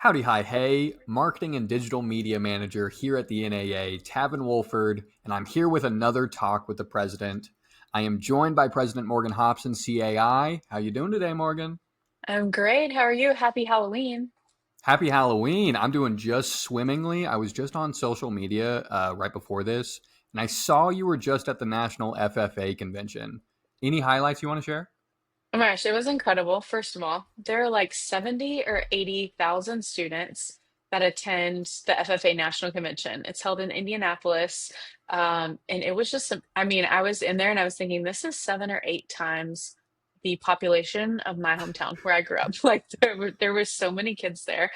Howdy, hi, hey, Marketing and Digital Media Manager here at the NAA, Taven Wohlford, and I'm here with another talk with the President. I am joined by President Morgan Hopson, CAI. How you doing today, Morgan? I'm great. How are you? Happy Halloween. Happy Halloween. I'm doing just swimmingly. I was just on social media right before this, and I saw you were just at the National FFA convention. Any highlights you want to share? Oh my gosh, it was incredible. First of all, there are like 70 or 80,000 students that attend the FFA National Convention. It's held in Indianapolis. And it was just, I was in there and I was thinking, this is 7 or 8 times the population of my hometown where I grew up. Like there were so many kids there.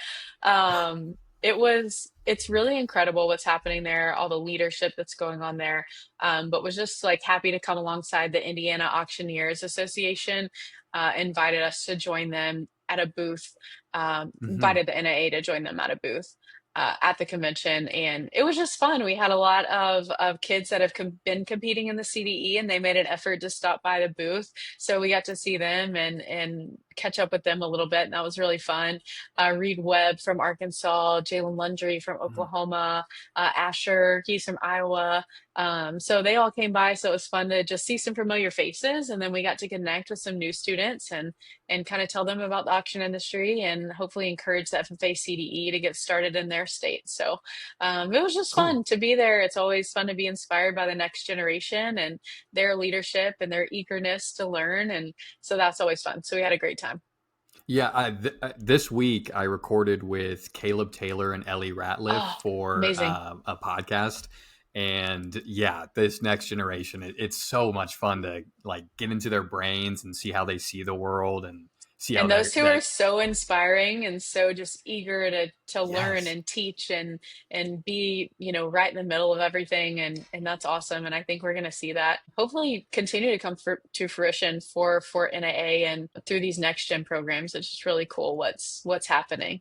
It's really incredible what's happening there, all the leadership that's going on there. But was just like happy to come alongside the Indiana Auctioneers Association, invited us to join them at a booth, Mm-hmm. invited the NAA to join them at a booth at the convention. And it was just fun. We had a lot of kids that have been competing in the CDE and they made an effort to stop by the booth. So we got to see them and catch up with them a little bit. And that was really fun. Reed Webb from Arkansas, Jalen Lundry from Oklahoma, Asher, he's from Iowa. So they all came by, so it was fun to just see some familiar faces, and then we got to connect with some new students and kind of tell them about the auction industry and hopefully encourage the FFA CDE to get started in their state. So it was just Cool. fun to be there. It's always fun to be inspired by the next generation and their leadership and their eagerness to learn, and so that's always fun. So we had a great time. Yeah, this week I recorded with Caleb Taylor and Ellie Ratliff Oh, for amazing. a podcast, and yeah, this next generation, it's so much fun to like get into their brains and see how they see the world and see how And those two are that so inspiring and so just eager to learn yes, and teach and be, right in the middle of everything, and that's awesome. And I think we're going to see that hopefully continue to come to fruition for NAA and through these next gen programs. It's just really cool what's happening.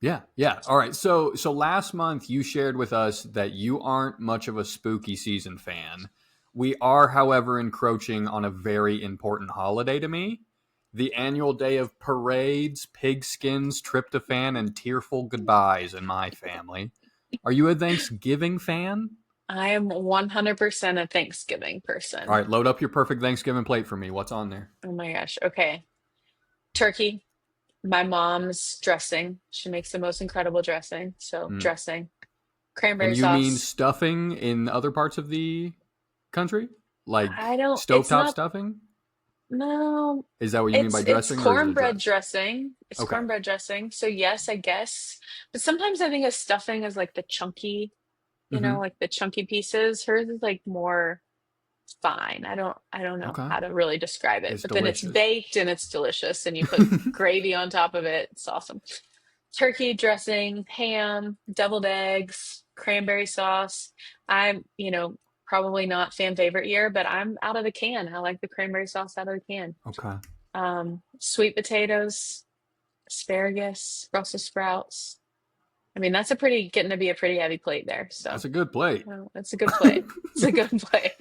yeah. All right, so last month you shared with us that you aren't much of a spooky season fan. We are, however, encroaching on a very important holiday to me. The annual day of parades, pigskins, tryptophan, and tearful goodbyes in my family. Are you a Thanksgiving fan? I am 100% a Thanksgiving All person. right, load up your perfect Thanksgiving plate for me. What's on there? Oh my gosh. Okay. Turkey, my mom's dressing. She makes the most incredible dressing. So Mm. dressing, And cranberry you mean sauce. stuffing in other parts of the country? Like I don't, it's stovetop not, stuffing? no, Is that what you mean by it's dressing, or is it a cornbread dress? dressing. It's Okay. cornbread dressing. So yes, I guess. But sometimes I think of stuffing as like the chunky, Mm-hmm. like the chunky pieces. Hers is like more fine. I don't know Okay. how to really describe it. It's But then it's delicious. baked and it's delicious and you put gravy on top of it. It's awesome. Turkey dressing, ham, deviled eggs, cranberry sauce. I'm, probably not fan favorite here, but I'm out of the can. I like the cranberry sauce out of the can. Okay. Sweet potatoes, asparagus, Brussels sprouts. I mean, that's a pretty getting to be a pretty heavy plate there. So, That's a good plate. it's a good plate. It's a good plate.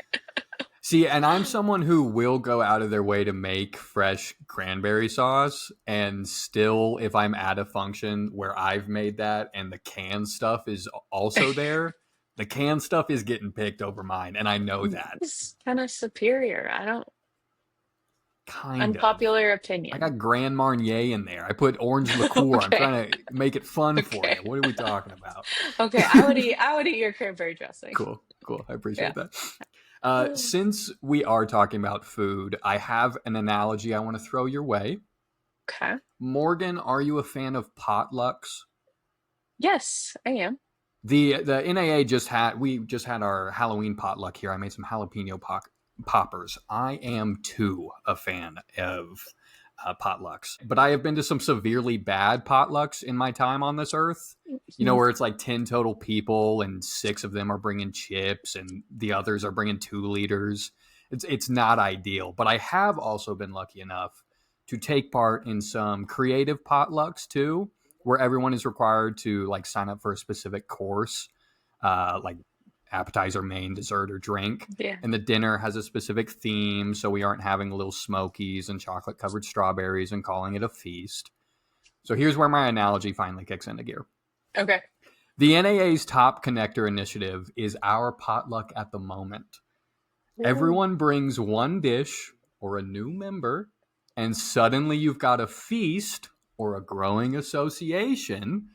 See, and I'm someone who will go out of their way to make fresh cranberry sauce. And still, if I'm at a function where I've made that and the canned stuff is also there, the canned stuff is getting picked over mine. And I know that. It's kind of superior. I don't, Kind of. unpopular I opinion. got Grand Marnier in there. I put orange liqueur. I'm Okay. trying to make it fun for you. Okay. What are we talking about? Okay. I would eat your cranberry dressing. Cool. Cool. I appreciate Yeah. that. Since we are talking about food, I have an analogy I want to throw your way. Okay. Morgan, are you a fan of potlucks? Yes, I am. The NAA just had our Halloween potluck here. I made some poppers. I am too a fan of potlucks, but I have been to some severely bad potlucks in my time on this earth. You know, Mhm. where it's like 10 total people and six of them are bringing chips and the others are bringing 2 liters. It's not ideal, but I have also been lucky enough to take part in some creative potlucks too, where everyone is required to like sign up for a specific course, like appetizer, main, dessert, or drink. Yeah. And the dinner has a specific theme, so we aren't having little smokies and chocolate covered strawberries and calling it a feast. So here's where my analogy finally kicks into gear. Okay. The NAA's top connector initiative is our potluck at the moment. Ooh. Everyone brings one dish or a new member, and suddenly you've got a feast or a growing association.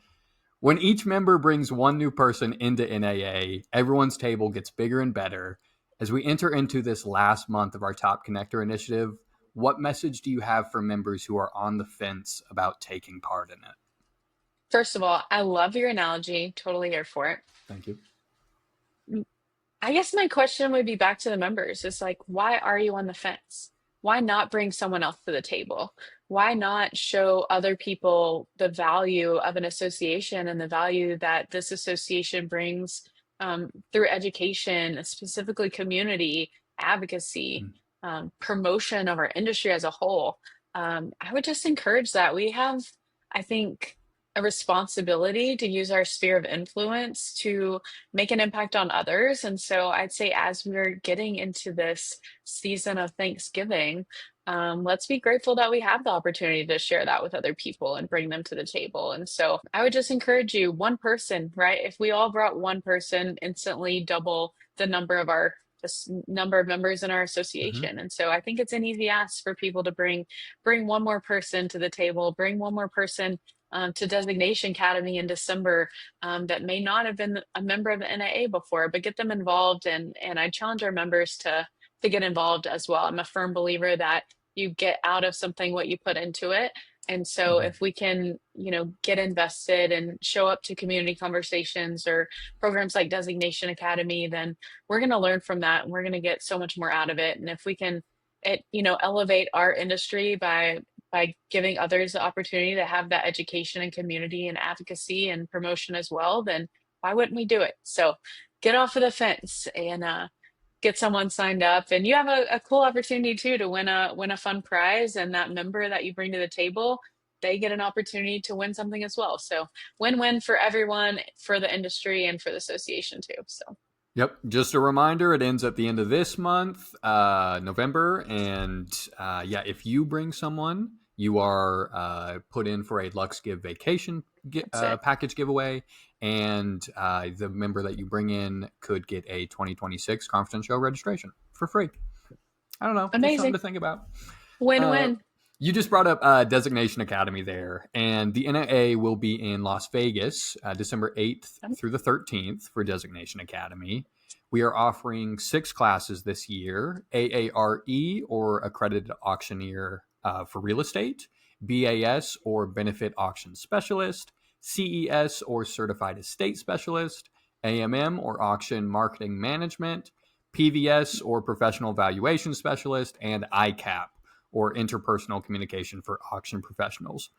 When each member brings one new person into NAA, everyone's table gets bigger and better. As we enter into this last month of our Top Connector initiative, what message do you have for members who are on the fence about taking part in it? First of all, I love your analogy. Totally here for it. Thank you. I guess my question would be back to the members. It's like, why are you on the fence? Why not bring someone else to the table? Why not show other people the value of an association and the value that this association brings through education, specifically community advocacy, Mm. promotion of our industry as a whole? I would just encourage that. We have, I think, a responsibility to use our sphere of influence to make an impact on others. And so I'd say as we're getting into this season of Thanksgiving, let's be grateful that we have the opportunity to share that with other people and bring them to the table. And so I would just encourage you, one person, right? If we all brought one person, instantly double the number of our number of members in our Mm-hmm. association. And so I think it's an easy ask for people to bring one more person to the table, bring one more person to Designation Academy in December that may not have been a member of the NIA before, but get them involved. And I challenge our members to get involved as well. I'm a firm believer that you get out of something what you put into it. And so Mm-hmm. if we can, get invested and show up to community conversations or programs like Designation Academy, then we're going to learn from that and we're going to get so much more out of it. And if we can elevate our industry by giving others the opportunity to have that education and community and advocacy and promotion as well, then why wouldn't we do it? So get off of the fence and get someone signed up. And you have a cool opportunity too to win a fun prize. And that member that you bring to the table, they get an opportunity to win something as well. So win-win for everyone, for the industry, and for the association too. So Yep. Just a reminder, it ends at the end of this month, November. And yeah, if you bring someone, you are put in for a Lux Give vacation that's it. package giveaway. And the member that you bring in could get a 2026 conference show registration for free. I don't know. Just something Amazing. to think about. Uh, Win-win. you just brought up Designation Academy there, and the NAA will be in Las Vegas December 8th through the 13th for Designation Academy. We are offering 6 classes this year: AARE or Accredited Auctioneer for Real Estate, BAS or Benefit Auction Specialist, CES or Certified Estate Specialist, AMM or Auction Marketing Management, PVS or Professional Valuation Specialist, and ICAP or Interpersonal Communication for Auction Professionals.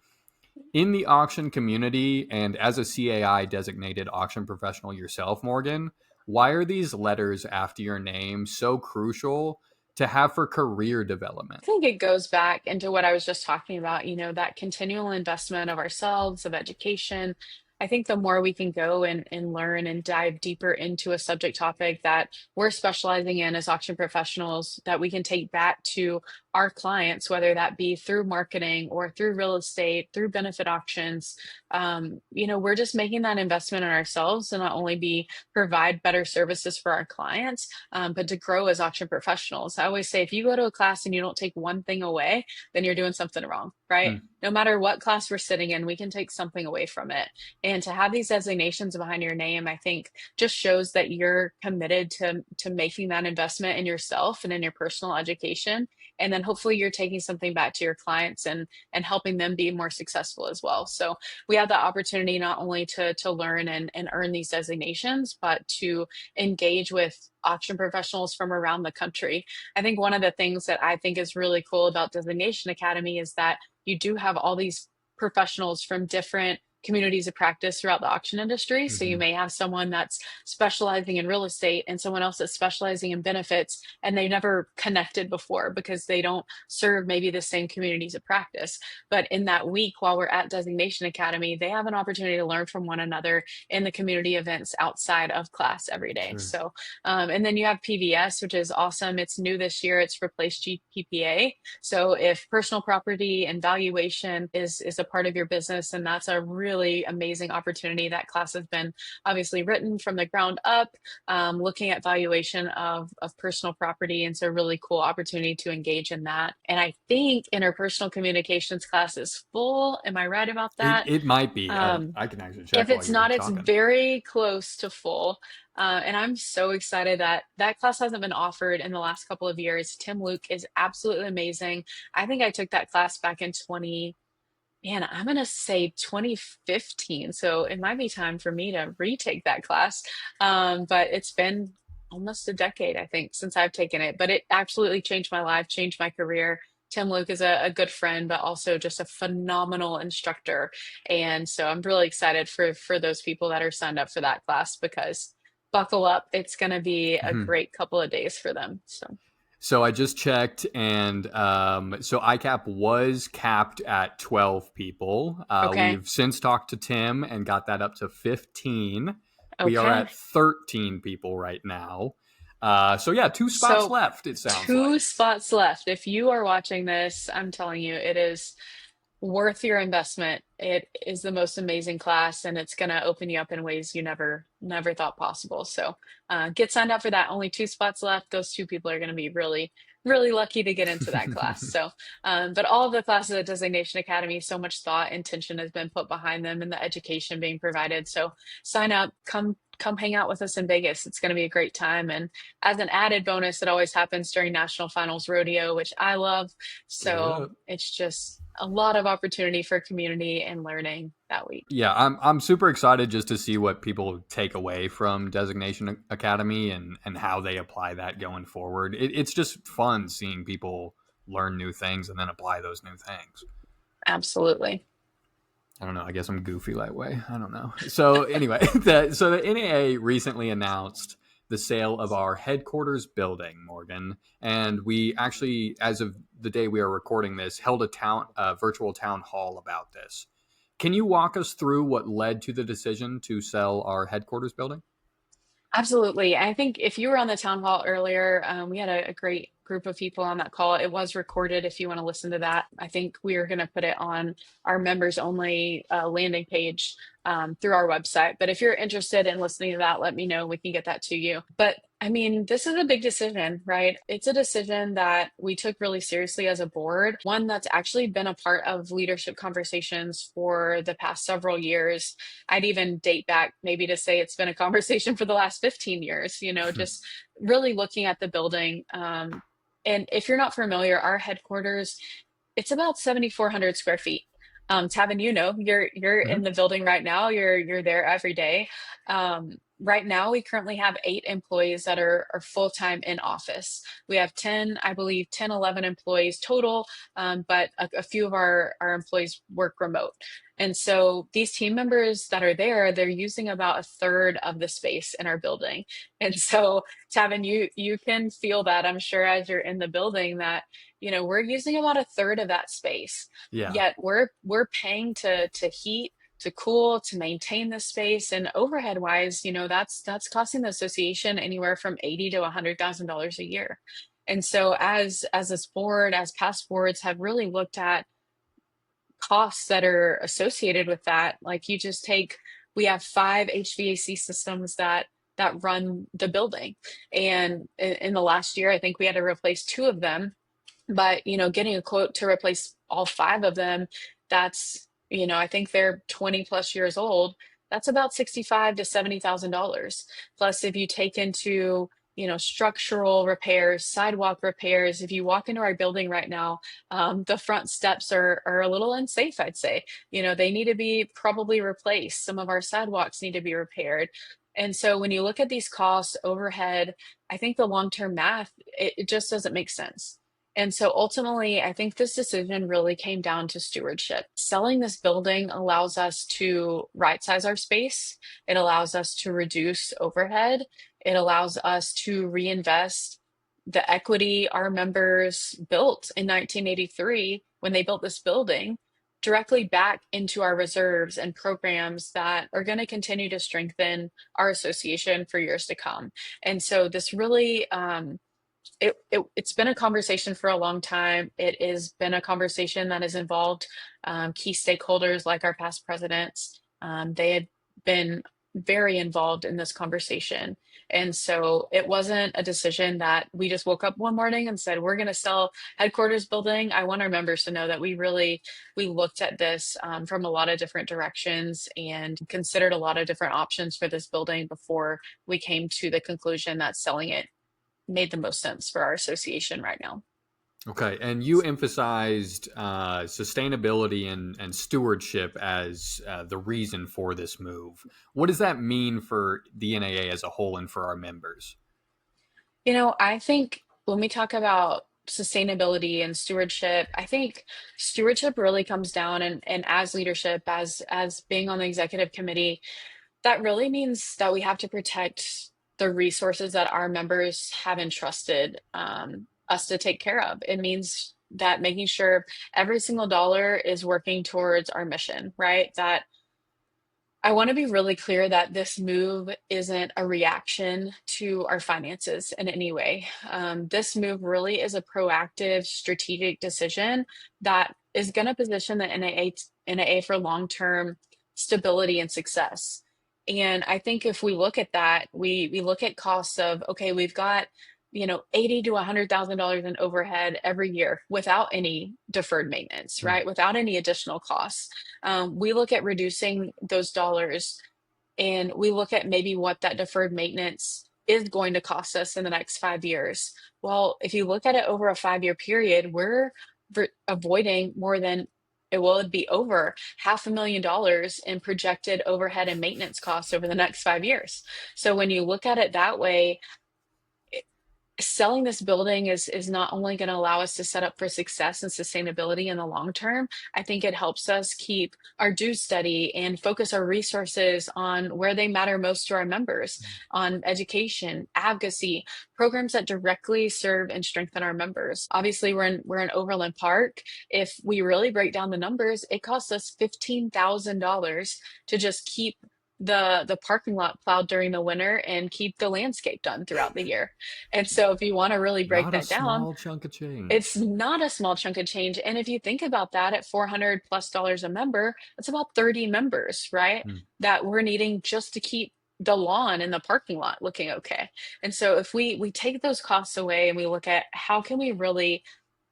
In the auction community, and as a CAI designated auction professional yourself, Morgan, why are these letters after your name so crucial to have for career development? I think it goes back into what I was just talking about, that continual investment of ourselves, of education. I think the more we can go and learn and dive deeper into a subject topic that we're specializing in as auction professionals, that we can take back to our clients, whether that be through marketing or through real estate, through benefit auctions. We're just making that investment in ourselves to not only be provide better services for our clients, but to grow as auction professionals. I always say if you go to a class and you don't take one thing away, then you're doing something wrong, right? Hmm. No matter what class we're sitting in, we can take something away from it. And to have these designations behind your name, I think just shows that you're committed to making that investment in yourself and in your personal education. And then hopefully you're taking something back to your clients and helping them be more successful as well. So we have the opportunity not only to learn and earn these designations, but to engage with auction professionals from around the country. I think one of the things that I think is really cool about Designation Academy is that you do have all these professionals from different communities of practice throughout the auction industry. So you Hmm. may have someone that's specializing in real estate and someone else that's specializing in benefits, and they never connected before because they don't serve maybe the same communities of practice. But in that week, while we're at Designation Academy, they have an opportunity to learn from one another in the community events outside of class every day. Sure. So, and then you have PVS, which is awesome. It's new this year. It's replaced GPPA. So if personal property and valuation is a part of your business, and that's a really amazing opportunity. That class has been obviously written from the ground up, looking at valuation of personal property. And so really cool opportunity to engage in that. And I think interpersonal communications class is full. Am I right about that? It might be. Um, I can actually if check while it's you're not, it's talking. very close to full. And I'm so excited that that class hasn't been offered in the last couple of years. Tim Luke is absolutely amazing. I think I took that class back in 20, man, I'm going to say 2015. So it might be time for me to retake that class. But it's been almost a decade, I think, since I've taken it. But it absolutely changed my life, changed my career. Tim Luke is a good friend, but also just a phenomenal instructor. And so I'm really excited for those people that are signed up for that class because buckle up, it's going to be a Mhm. great couple of days for them. So, So I just checked, and so ICAP was capped at 12 people. okay. We've since talked to Tim and got that up to 15. We are Okay. at 13 people right now. So yeah, two spots So left, it sounds two like. spots left. If you are watching this, I'm telling you, it is worth your investment. It is the most amazing class, and it's going to open you up in ways you never thought possible. So get signed up for that. Only two spots left. Those two people are going to be really lucky to get into that class. So, but all of the classes at Designation Academy, so much thought, intention has been put behind them, and the education being provided. So sign up, come hang out with us in Vegas. It's going to be a great time. And as an added bonus, it always happens during National Finals Rodeo, which I love. So Yep. it's just a lot of opportunity for community and learning that week. Yeah, I'm super excited just to see what people take away from Designation Academy and how they apply that going forward. It's just fun seeing people learn new things and then apply those new things. Absolutely. I don't know. I guess I'm goofy that way. I don't know. So anyway, so the NAA recently announced the sale of our headquarters building, Morgan, and we actually, as of the day we are recording this, held a virtual town hall about this. Can you walk us through what led to the decision to sell our headquarters building? Absolutely. I think if you were on the town hall earlier, we had a great group of people on that call. It was recorded if you want to listen to that. I think we are going to put it on our members only landing page through our website. But if you're interested in listening to that, let me know. We can get that to you. But I mean, this is a big decision, right? It's a decision that we took really seriously as a board, one that's actually been a part of leadership conversations for the past several years. I'd even date back maybe to say it's been a conversation for the last 15 years, just really looking at the building. And if you're not familiar, our headquarters, it's about 7,400 square feet. Tavin, you're in Mhm. the building right now. You're there every day. Right now, we currently have 8 employees that are full-time in office. We have 10, I believe, 10, 11 employees total, but a few of our employees work remote. And so these team members that are there, they're using about a third of the space in our building. And so, Tavin, you can feel that, I'm sure, as you're in the building that, we're using about a third of that space. Yeah. Yet we're paying to heat, to cool, to maintain the space, and overhead wise, that's costing the association anywhere from 80 to $100,000 a year. And so as this board, as past boards have really looked at costs that are associated with that, like you just take, we have 5 HVAC systems that run the building, and in the last year, I think we had to replace 2 of them. But getting a quote to replace all 5 of them, that's, I think they're 20 plus years old. That's about 65 to $70,000. Plus, if you take into structural repairs, sidewalk repairs. If you walk into our building right now, the front steps are a little unsafe, I'd say. They need to be probably replaced. Some of our sidewalks need to be repaired. And so when you look at these costs overhead, I think the long-term math, it just doesn't make sense. And so ultimately, I think this decision really came down to stewardship. Selling this building allows us to right size our space. It allows us to reduce overhead. It allows us to reinvest the equity our members built in 1983 when they built this building directly back into our reserves and programs that are going to continue to strengthen our association for years to come. And so this really it's been a conversation for a long time. It has been a conversation that has involved key stakeholders like our past presidents. They had been very involved in this conversation. And so it wasn't a decision that we just woke up one morning and said, we're going to sell headquarters building. I want our members to know that we looked at this from a lot of different directions and considered a lot of different options for this building before we came to the conclusion that selling it made the most sense for our association right now. Okay, and you emphasized sustainability and stewardship as the reason for this move. What does that mean for the NAA as a whole and for our members? I think when we talk about sustainability and stewardship, I think stewardship really comes down and as leadership, as being on the executive committee, that really means that we have to protect the resources that our members have entrusted us to take care of. It means that making sure every single dollar is working towards our mission, right? That I want to be really clear that this move isn't a reaction to our finances in any way. This move really is a proactive, strategic decision that is going to position the NAA for long-term stability and success. And I think if we look at that, we look at costs of, okay, we've got, $80 to $100,000 in overhead every year without any deferred maintenance, Hmm. right? Without any additional costs. We look at reducing those dollars and we look at maybe what that deferred maintenance is going to cost us in the next 5 years. Well, if you look at it over a 5 year period, we're avoiding more than it'd be over $500,000 in projected overhead and maintenance costs over the next 5 years. So when you look at it that way, selling this building is not only going to allow us to set up for success and sustainability in the long term. I think it helps us keep our dues steady and focus our resources on where they matter most to our members, on education, advocacy, programs that directly serve and strengthen our members. Obviously, we're in Overland Park. If we really break down the numbers, it costs us $15,000 to just keep the parking lot plowed during the winter and keep the landscape done throughout the year. And so if you want to really break Not a that down, small chunk of it's change. not a small chunk of change. And if you think about that at $400+ a member, that's about 30 members, right? Hmm. That we're needing just to keep the lawn and the parking lot looking okay. And so if we take those costs away and we look at how can we really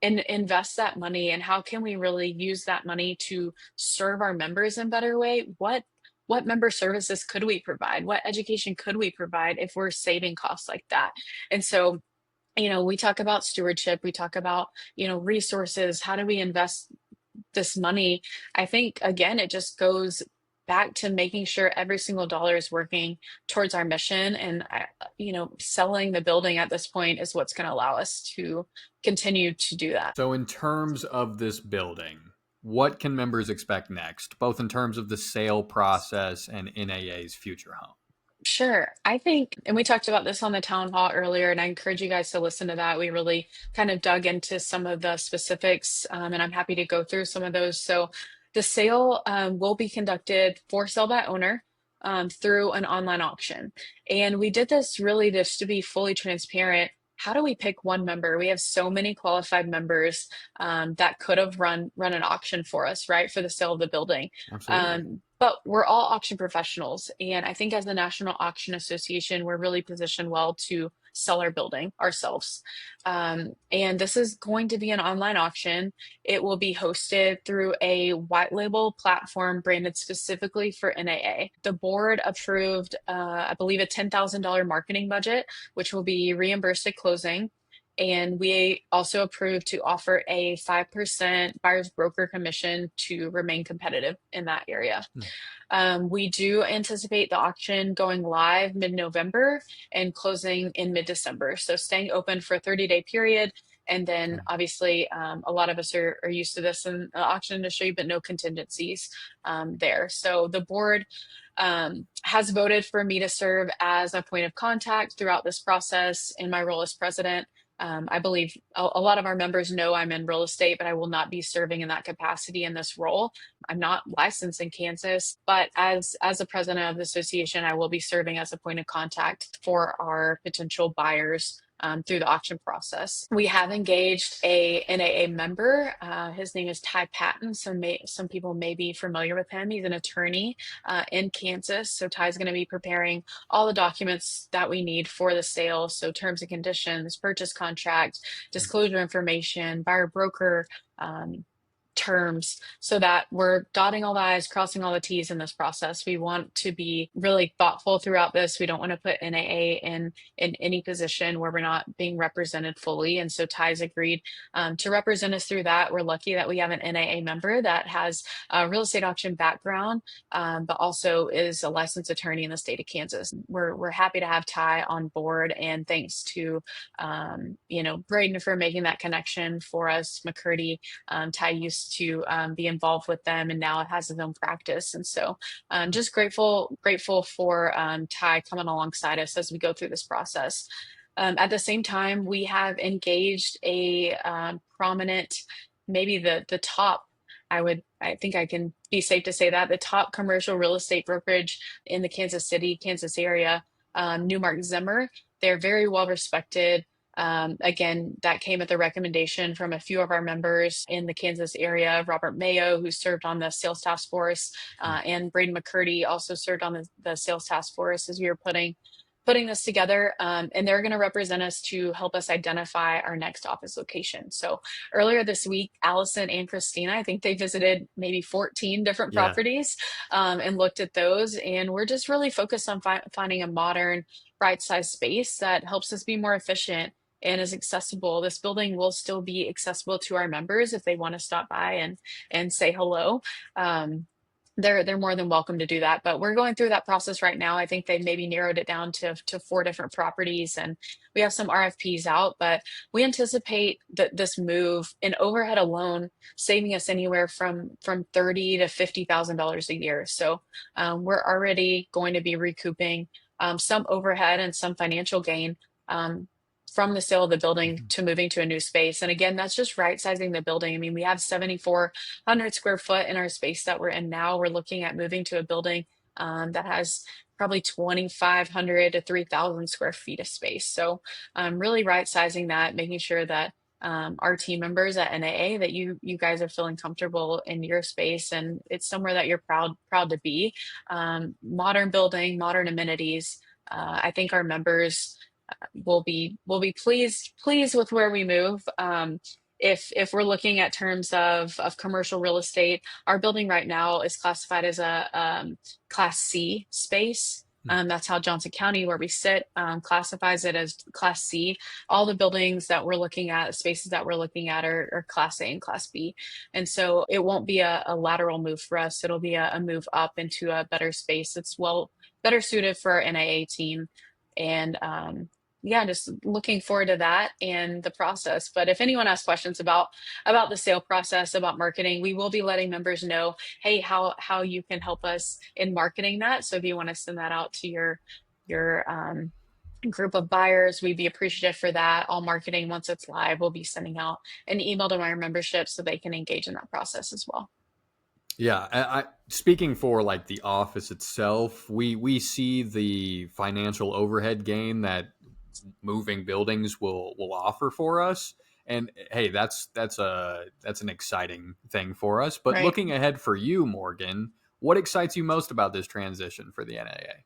invest that money and how can we really use that money to serve our members in a better way, what member services could we provide? What education could we provide if we're saving costs like that? And so we talk about stewardship, we talk about, resources, how do we invest this money? I think, again, it just goes back to making sure every single dollar is working towards our mission. And, selling the building at this point is what's going to allow us to continue to do that. So, in terms of this building, what can members expect next, both in terms of the sale process and NAA's future home? Sure. I think, and we talked about this on the town hall earlier, and I encourage you guys to listen to that. We really kind of dug into some of the specifics, and I'm happy to go through some of those. So, the sale will be conducted for sale by owner through an online auction. And we did this really just to be fully transparent. How do we pick one member? We have so many qualified members that could have run an auction for us, right, for the sale of the building. Absolutely. But we're all auction professionals. And I think as the National Auction Association, we're really positioned well to sell our building ourselves. And this is going to be an online auction. It will be hosted through a white label platform branded specifically for NAA. The board approved, I believe, a $10,000 marketing budget, which will be reimbursed at closing. And we also approved to offer a 5% buyer's broker commission to remain competitive in that area. Hmm. We do anticipate the auction going live mid-November and closing in mid-December. So staying open for a 30-day period. And then obviously, a lot of us are used to this in the auction industry, but no contingencies there. So the board has voted for me to serve as a point of contact throughout this process in my role as president. I believe a lot of our members know I'm in real estate, but I will not be serving in that capacity in this role. I'm not licensed in Kansas, but as a president of the association, I will be serving as a point of contact for our potential buyers through the auction process. We have engaged a NAA member. His name is Ty Patton. Some people may be familiar with him. He's an attorney in Kansas. So Ty's going to be preparing all the documents that we need for the sale. So terms and conditions, purchase contract, disclosure information, buyer broker terms, so that we're dotting all the I's, crossing all the T's in this process. We want to be really thoughtful throughout this. We don't want to put NAA in any position where we're not being represented fully. And so Ty's agreed to represent us through that. We're lucky that we have an NAA member that has a real estate auction background, but also is a licensed attorney in the state of Kansas. We're happy to have Ty on board, and thanks to Braden for making that connection for us. McCurdy, Ty used to be involved with them, and now it has his own practice. And so just grateful for Ty coming alongside us as we go through this process. At the same time, we have engaged a prominent, maybe the top, I think I can be safe to say that the top commercial real estate brokerage in the Kansas area, Newmark Zimmer. They're very well respected. Again, that came at the recommendation from a few of our members in the Kansas area. Robert Mayo, who served on the sales task force, and Braden McCurdy also served on the sales task force as we were putting this together. And they're going to represent us to help us identify our next office location. So earlier this week, Allison and Christina, I think they visited maybe 14 different Yeah. properties and looked at those. And we're just really focused on finding a modern, right-sized space that helps us be more efficient and is accessible. This building will still be accessible to our members if they want to stop by and say hello. They're more than welcome to do that. But we're going through that process right now. I think they've maybe narrowed it down to 4 different properties, and we have some RFPs out. But we anticipate that this move in overhead alone saving us anywhere from $30,000 to $50,000 a year. So we're already going to be recouping some overhead and some financial gain from the sale of the building to moving to a new space. And again, that's just right sizing the building. I mean, we have 7,400 square foot in our space that we're in now. We're looking at moving to a building that has probably 2,500 to 3,000 square feet of space. So really right sizing that, making sure that our team members at NAA, that you guys are feeling comfortable in your space and it's somewhere that you're proud to be. Modern building, modern amenities. I think our members will be pleased with where we move. If we're looking at terms of commercial real estate, our building right now is classified as a Class C space. That's how Johnson County, where we sit, classifies it as Class C. All the buildings that we're looking at, spaces that we're looking at, are Class A and Class B. And so it won't be a lateral move for us. It'll be a move up into a better space. It's better suited for our NAA team. And yeah, just looking forward to that and the process. But if anyone has questions about the sale process, about marketing, we will be letting members know, hey, how you can help us in marketing that. So if you want to send that out to your group of buyers, we'd be appreciative for that. All marketing, once it's live, we'll be sending out an email to our membership so they can engage in that process as well. Yeah, speaking for like the office itself, we see the financial overhead gain that moving buildings will offer for us, and hey, that's an exciting thing for us. But Right. looking ahead for you, Morgan, what excites you most about this transition for the NAA?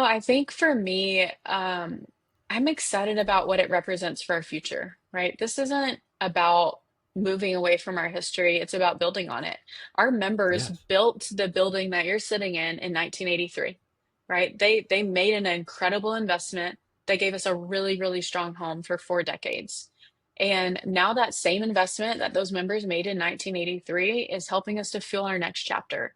I think for me, I'm excited about what it represents for our future, right? This isn't about moving away from our history. It's about building on it. Our members Yes. built the building that you're sitting in 1983, right? They made an incredible investment. They gave us a really, really strong home for 4 decades. And now that same investment that those members made in 1983 is helping us to fuel our next chapter.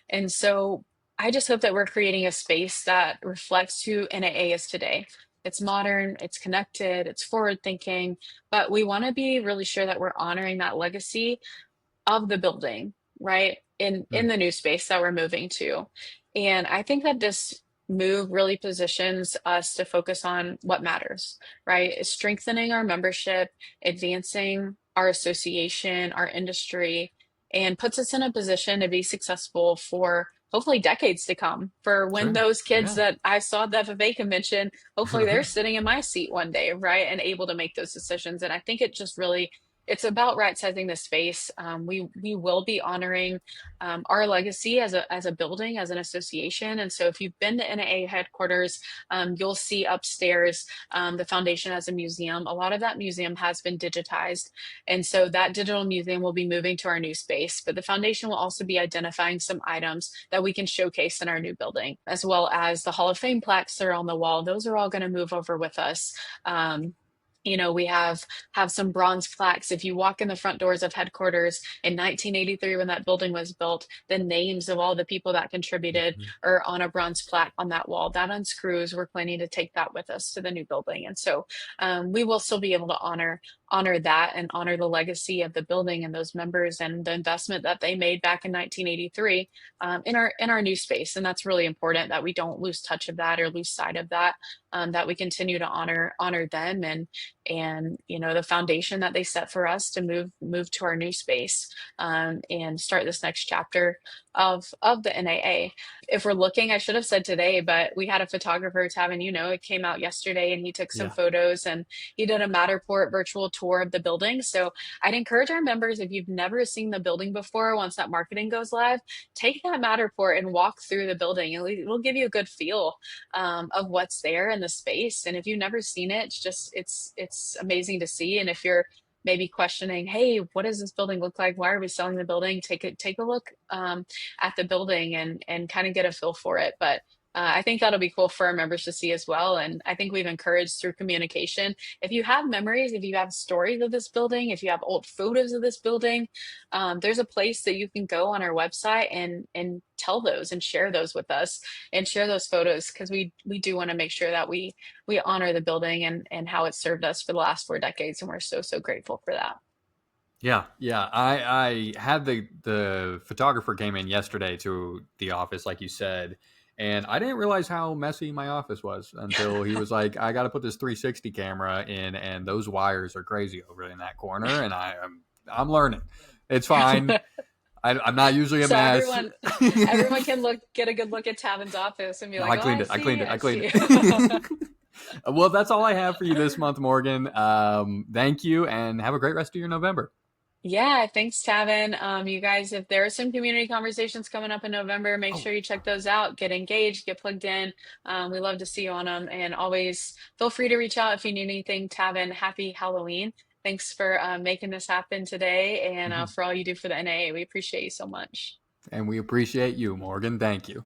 And so I just hope that we're creating a space that reflects who NAA is today. It's modern, it's connected, it's forward thinking, but we want to be really sure that we're honoring that legacy of the building, right? In Mm, the new space that we're moving to. And I think that this move really positions us to focus on what matters, right? It's strengthening our membership, advancing our association, our industry, and puts us in a position to be successful for hopefully decades to come. For when sure. those kids Yeah. that I saw at the FFA convention, hopefully they're sitting in my seat one day, right? And able to make those decisions. And I think it just really it's about right sizing the space. We will be honoring our legacy as a building, as an association. And so, if you've been to NAA headquarters, you'll see upstairs the foundation as a museum. A lot of that museum has been digitized, and so that digital museum will be moving to our new space. But the foundation will also be identifying some items that we can showcase in our new building, as well as the Hall of Fame plaques that are on the wall. Those are all going to move over with us. We have some bronze plaques. If you walk in the front doors of headquarters in 1983, when that building was built, the names of all the people that contributed Mhm. are on a bronze plaque on that wall. That unscrews. We're planning to take that with us to the new building, and so we will still be able to honor that and honor the legacy of the building and those members and the investment that they made back in 1983 in our new space. And that's really important that we don't lose touch of that or lose sight of that. That we continue to honor them and the foundation that they set for us to move to our new space and start this next chapter of the NAA. If we're looking, I should have said today, but we had a photographer, Taven, it came out yesterday, and he took some Yeah. photos and he did a Matterport virtual tour of the building. So I'd encourage our members, if you've never seen the building before, once that marketing goes live, take that Matterport and walk through the building. It'll give you a good feel of what's there in the space. And if you've never seen it, it's amazing to see. And if you're maybe questioning, hey, what does this building look like? Why are we selling the building? Take a look at the building and kind of get a feel for it. But I think that'll be cool for our members to see as well. And I think we've encouraged through communication. If you have memories, if you have stories of this building, if you have old photos of this building, there's a place that you can go on our website and tell those and share those with us and share those photos because we do want to make sure that we honor the building and how it served us for the last 4 decades, and we're so grateful for that. Yeah, yeah. I had the photographer came in yesterday to the office, like you said, and I didn't realize how messy my office was until he was like, "I got to put this 360 camera in, and those wires are crazy over in that corner." And I'm learning. It's fine. I'm not usually a So mess. everyone can get a good look at Tavin's office and be No, like, I oh, cleaned I it. I cleaned see, it. I I cleaned see. it. Well, that's all I have for you this month, Morgan. Thank you, and have a great rest of your November. Yeah, thanks, Tavin. You guys, if there are some community conversations coming up in November, make Oh, sure you check those out. Get engaged, get plugged in. We love to see you on them. And always feel free to reach out if you need anything. Tavin, happy Halloween. Thanks for making this happen today and mhm. for all you do for the NAA. We appreciate you so much. And we appreciate you, Morgan. Thank you.